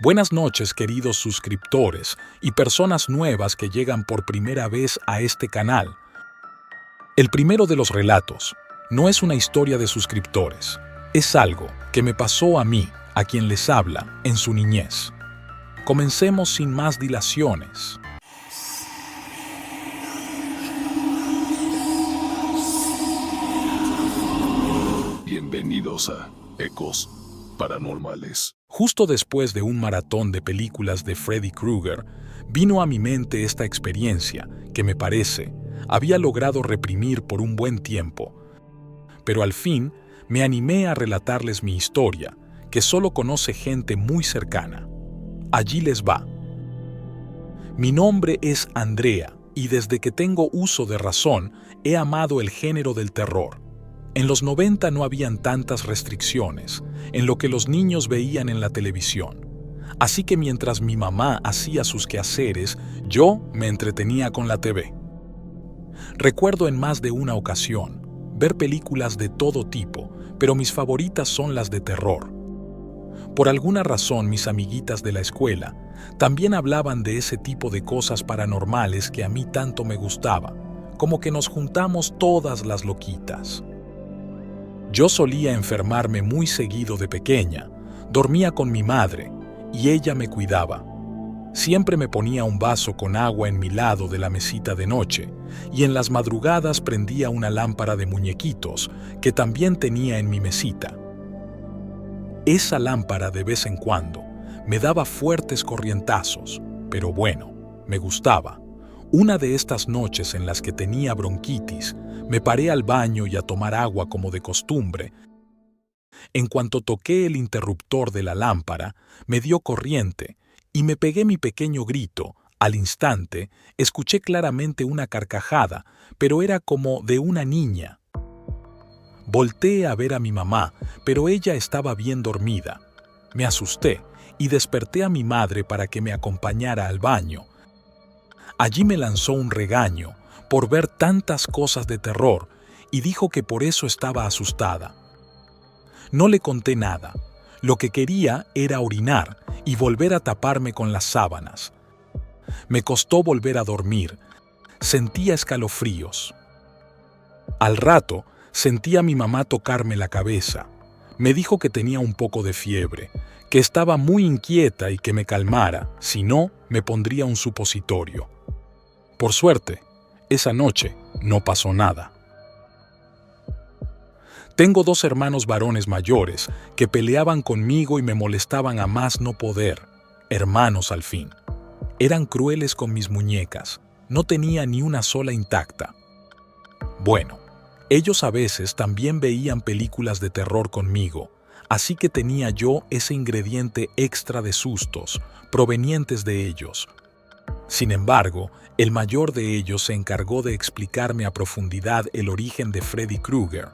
Buenas noches, queridos suscriptores y personas nuevas que llegan por primera vez a este canal. El primero de los relatos no es una historia de suscriptores, es algo que me pasó a mí, a quien les habla, en su niñez. Comencemos sin más dilaciones. Bienvenidos a Ecos Paranormales. Justo después de un maratón de películas de Freddy Krueger, vino a mi mente esta experiencia que me parece había logrado reprimir por un buen tiempo. Pero al fin me animé a relatarles mi historia, que solo conoce gente muy cercana. Allí les va. Mi nombre es Andrea y desde que tengo uso de razón he amado el género del terror. En los 90 no habían tantas restricciones en lo que los niños veían en la televisión. Así que mientras mi mamá hacía sus quehaceres, yo me entretenía con la TV. Recuerdo en más de una ocasión ver películas de todo tipo, pero mis favoritas son las de terror. Por alguna razón, mis amiguitas de la escuela también hablaban de ese tipo de cosas paranormales que a mí tanto me gustaba, como que nos juntamos todas las loquitas. Yo solía enfermarme muy seguido de pequeña, dormía con mi madre y ella me cuidaba. Siempre me ponía un vaso con agua en mi lado de la mesita de noche y en las madrugadas prendía una lámpara de muñequitos que también tenía en mi mesita. Esa lámpara de vez en cuando me daba fuertes corrientazos, pero bueno, me gustaba. Una de estas noches en las que tenía bronquitis, me paré al baño y a tomar agua como de costumbre. En cuanto toqué el interruptor de la lámpara, me dio corriente y me pegué mi pequeño grito. Al instante, escuché claramente una carcajada, pero era como de una niña. Volteé a ver a mi mamá, pero ella estaba bien dormida. Me asusté y desperté a mi madre para que me acompañara al baño. Allí me lanzó un regaño por ver tantas cosas de terror y dijo que por eso estaba asustada. No le conté nada. Lo que quería era orinar y volver a taparme con las sábanas. Me costó volver a dormir. Sentía escalofríos. Al rato, sentí a mi mamá tocarme la cabeza. Me dijo que tenía un poco de fiebre, que estaba muy inquieta y que me calmara, si no, me pondría un supositorio. Por suerte, esa noche no pasó nada. Tengo 2 hermanos varones mayores que peleaban conmigo y me molestaban a más no poder. Hermanos al fin. Eran crueles con mis muñecas. No tenía ni una sola intacta. Bueno, ellos a veces también veían películas de terror conmigo, así que tenía yo ese ingrediente extra de sustos provenientes de ellos. Sin embargo, el mayor de ellos se encargó de explicarme a profundidad el origen de Freddy Krueger.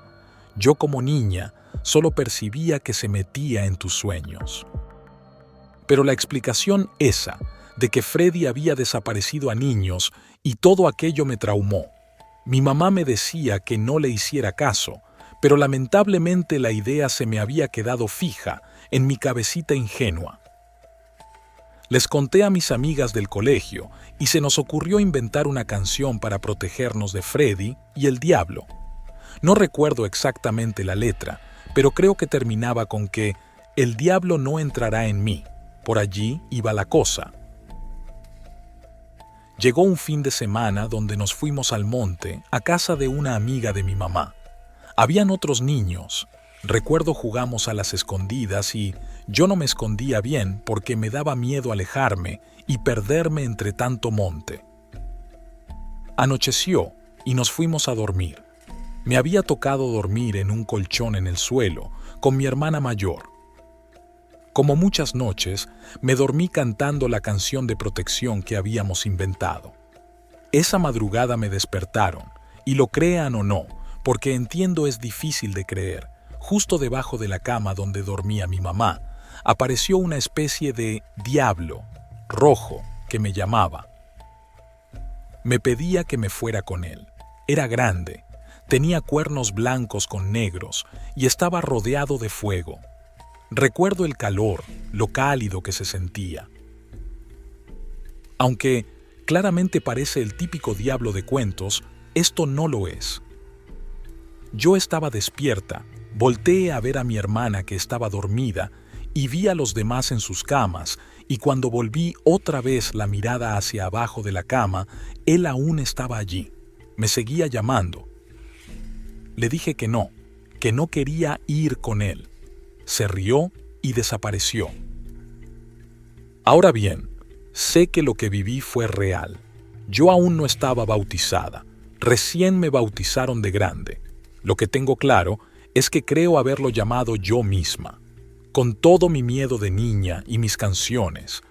Yo como niña solo percibía que se metía en tus sueños. Pero la explicación esa, de que Freddy había desaparecido a niños y todo aquello me traumó. Mi mamá me decía que no le hiciera caso, pero lamentablemente la idea se me había quedado fija en mi cabecita ingenua. Les conté a mis amigas del colegio y se nos ocurrió inventar una canción para protegernos de Freddy y el diablo. No recuerdo exactamente la letra, pero creo que terminaba con que el diablo no entrará en mí. Por allí iba la cosa. Llegó un fin de semana donde nos fuimos al monte a casa de una amiga de mi mamá. Habían otros niños. Recuerdo jugamos a las escondidas y yo no me escondía bien porque me daba miedo alejarme y perderme entre tanto monte. Anocheció y nos fuimos a dormir. Me había tocado dormir en un colchón en el suelo con mi hermana mayor. Como muchas noches, me dormí cantando la canción de protección que habíamos inventado. Esa madrugada me despertaron, y lo crean o no, porque entiendo es difícil de creer, justo debajo de la cama donde dormía mi mamá, apareció una especie de diablo rojo que me llamaba. Me pedía que me fuera con él. Era grande, tenía cuernos blancos con negros y estaba rodeado de fuego. Recuerdo el calor, lo cálido que se sentía. Aunque claramente parece el típico diablo de cuentos, esto no lo es. Yo estaba despierta, volteé a ver a mi hermana que estaba dormida y vi a los demás en sus camas, y cuando volví otra vez la mirada hacia abajo de la cama, él aún estaba allí. Me seguía llamando. Le dije que no quería ir con él. Se rió y desapareció. Ahora bien, sé que lo que viví fue real. Yo aún no estaba bautizada. Recién me bautizaron de grande. Lo que tengo claro es que creo haberlo llamado yo misma, con todo mi miedo de niña y mis canciones.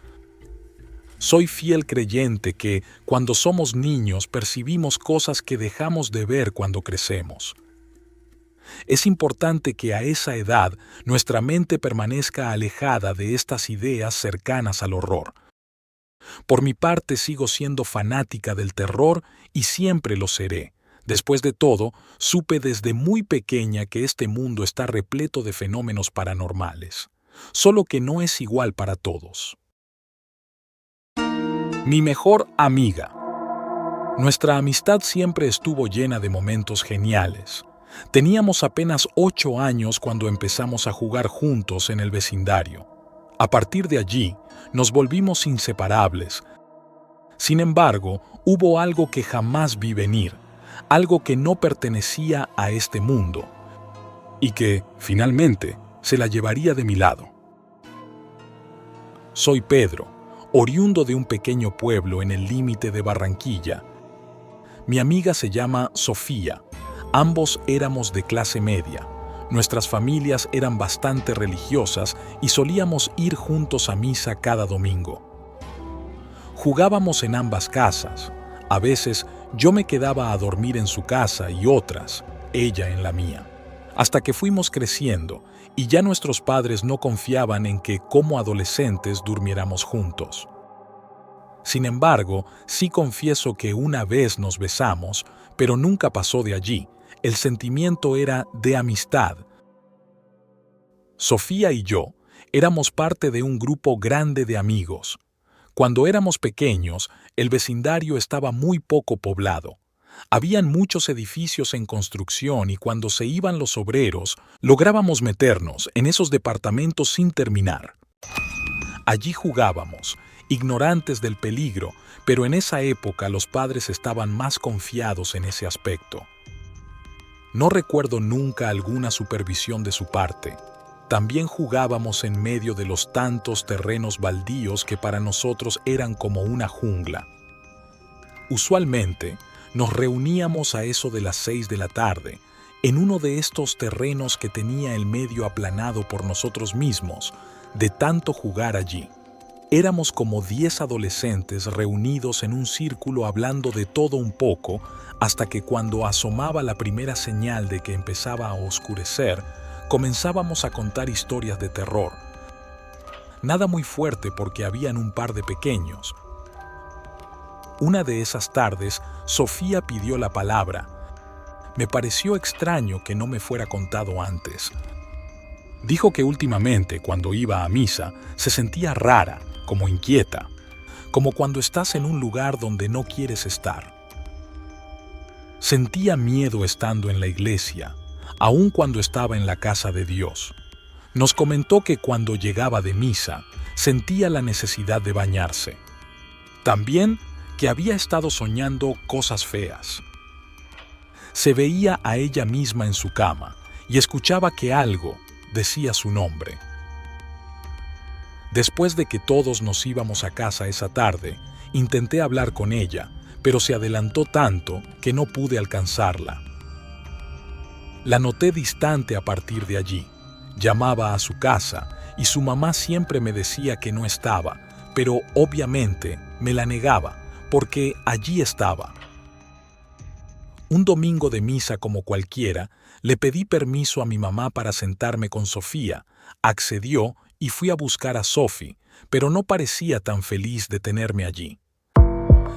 Soy fiel creyente que, cuando somos niños, percibimos cosas que dejamos de ver cuando crecemos. Es importante que a esa edad nuestra mente permanezca alejada de estas ideas cercanas al horror. Por mi parte, sigo siendo fanática del terror y siempre lo seré. Después de todo, supe desde muy pequeña que este mundo está repleto de fenómenos paranormales, solo que no es igual para todos. Mi mejor amiga. Nuestra amistad siempre estuvo llena de momentos geniales. Teníamos apenas 8 años cuando empezamos a jugar juntos en el vecindario. A partir de allí, nos volvimos inseparables. Sin embargo, hubo algo que jamás vi venir, algo que no pertenecía a este mundo, y que, finalmente, se la llevaría de mi lado. Soy Pedro, oriundo de un pequeño pueblo en el límite de Barranquilla. Mi amiga se llama Sofía. Ambos éramos de clase media. Nuestras familias eran bastante religiosas y solíamos ir juntos a misa cada domingo. Jugábamos en ambas casas. A veces yo me quedaba a dormir en su casa y otras, ella en la mía. Hasta que fuimos creciendo y ya nuestros padres no confiaban en que como adolescentes durmiéramos juntos. Sin embargo, sí confieso que una vez nos besamos, pero nunca pasó de allí. El sentimiento era de amistad. Sofía y yo éramos parte de un grupo grande de amigos. Cuando éramos pequeños, el vecindario estaba muy poco poblado. Habían muchos edificios en construcción y cuando se iban los obreros, lográbamos meternos en esos departamentos sin terminar. Allí jugábamos, ignorantes del peligro, pero en esa época los padres estaban más confiados en ese aspecto. No recuerdo nunca alguna supervisión de su parte. También jugábamos en medio de los tantos terrenos baldíos que para nosotros eran como una jungla. Usualmente, nos reuníamos a eso de las 6 de la tarde, en uno de estos terrenos que tenía el medio aplanado por nosotros mismos, de tanto jugar allí. Éramos como 10 adolescentes reunidos en un círculo hablando de todo un poco, hasta que cuando asomaba la primera señal de que empezaba a oscurecer, comenzábamos a contar historias de terror. Nada muy fuerte porque habían un par de pequeños. Una de esas tardes, Sofía pidió la palabra. Me pareció extraño que no me fuera contado antes. Dijo que últimamente, cuando iba a misa, se sentía rara, como inquieta, como cuando estás en un lugar donde no quieres estar. Sentía miedo estando en la iglesia, aun cuando estaba en la casa de Dios. Nos comentó que cuando llegaba de misa, sentía la necesidad de bañarse. También que había estado soñando cosas feas. Se veía a ella misma en su cama y escuchaba que algo decía su nombre. Después de que todos nos íbamos a casa esa tarde, intenté hablar con ella, pero se adelantó tanto que no pude alcanzarla. La noté distante a partir de allí. Llamaba a su casa y su mamá siempre me decía que no estaba, pero obviamente me la negaba, porque allí estaba. Un domingo de misa como cualquiera, le pedí permiso a mi mamá para sentarme con Sofía, accedió y fui a buscar a Sophie, pero no parecía tan feliz de tenerme allí.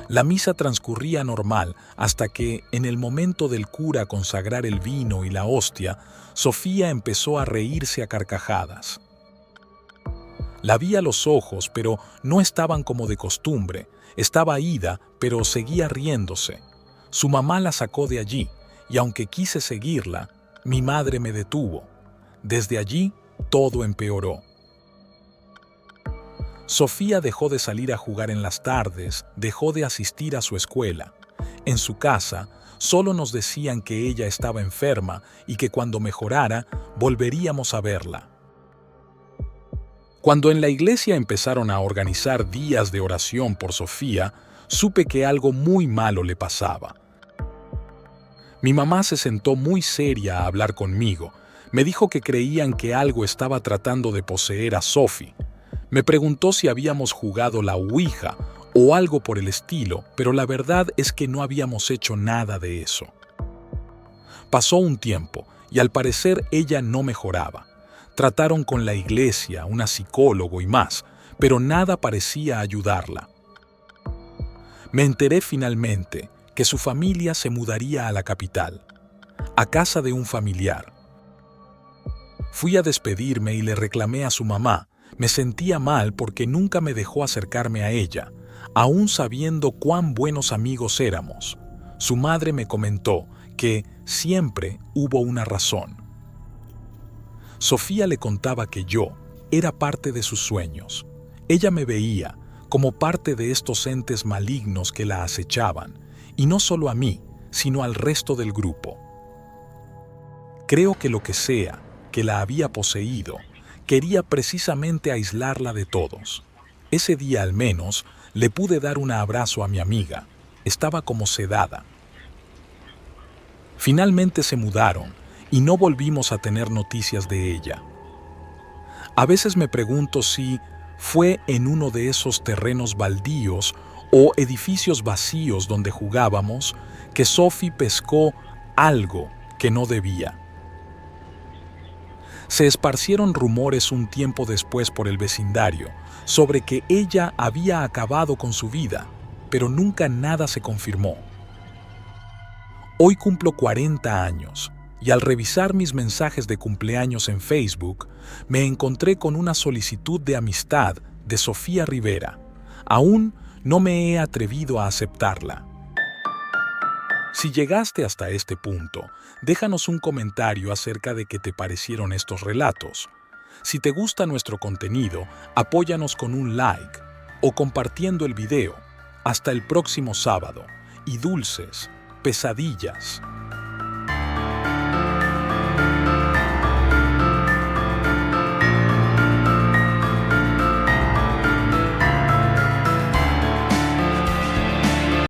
La misa transcurría normal hasta que, en el momento del cura consagrar el vino y la hostia, Sofía empezó a reírse a carcajadas. La vi a los ojos, pero no estaban como de costumbre. Estaba ida, pero seguía riéndose. Su mamá la sacó de allí, y aunque quise seguirla, mi madre me detuvo. Desde allí, todo empeoró. Sofía dejó de salir a jugar en las tardes, dejó de asistir a su escuela. En su casa, solo nos decían que ella estaba enferma y que cuando mejorara, volveríamos a verla. Cuando en la iglesia empezaron a organizar días de oración por Sofía, supe que algo muy malo le pasaba. Mi mamá se sentó muy seria a hablar conmigo. Me dijo que creían que algo estaba tratando de poseer a Sophie. Me preguntó si habíamos jugado la Ouija o algo por el estilo, pero la verdad es que no habíamos hecho nada de eso. Pasó un tiempo y al parecer ella no mejoraba. Trataron con la iglesia, una psicólogo y más, pero nada parecía ayudarla. Me enteré finalmente que su familia se mudaría a la capital, a casa de un familiar. Fui a despedirme y le reclamé a su mamá. Me sentía mal porque nunca me dejó acercarme a ella, aún sabiendo cuán buenos amigos éramos. Su madre me comentó que siempre hubo una razón. Sofía le contaba que yo era parte de sus sueños. Ella me veía como parte de estos entes malignos que la acechaban, y no solo a mí, sino al resto del grupo. Creo que lo que sea que la había poseído, quería precisamente aislarla de todos. Ese día al menos le pude dar un abrazo a mi amiga. Estaba como sedada. Finalmente se mudaron y no volvimos a tener noticias de ella. A veces me pregunto si fue en uno de esos terrenos baldíos o edificios vacíos donde jugábamos que Sophie pescó algo que no debía. Se esparcieron rumores un tiempo después por el vecindario sobre que ella había acabado con su vida, pero nunca nada se confirmó. Hoy cumplo 40 años y al revisar mis mensajes de cumpleaños en Facebook, me encontré con una solicitud de amistad de Sofía Rivera. Aún no me he atrevido a aceptarla. Si llegaste hasta este punto, déjanos un comentario acerca de qué te parecieron estos relatos. Si te gusta nuestro contenido, apóyanos con un like o compartiendo el video. Hasta el próximo sábado y dulces pesadillas.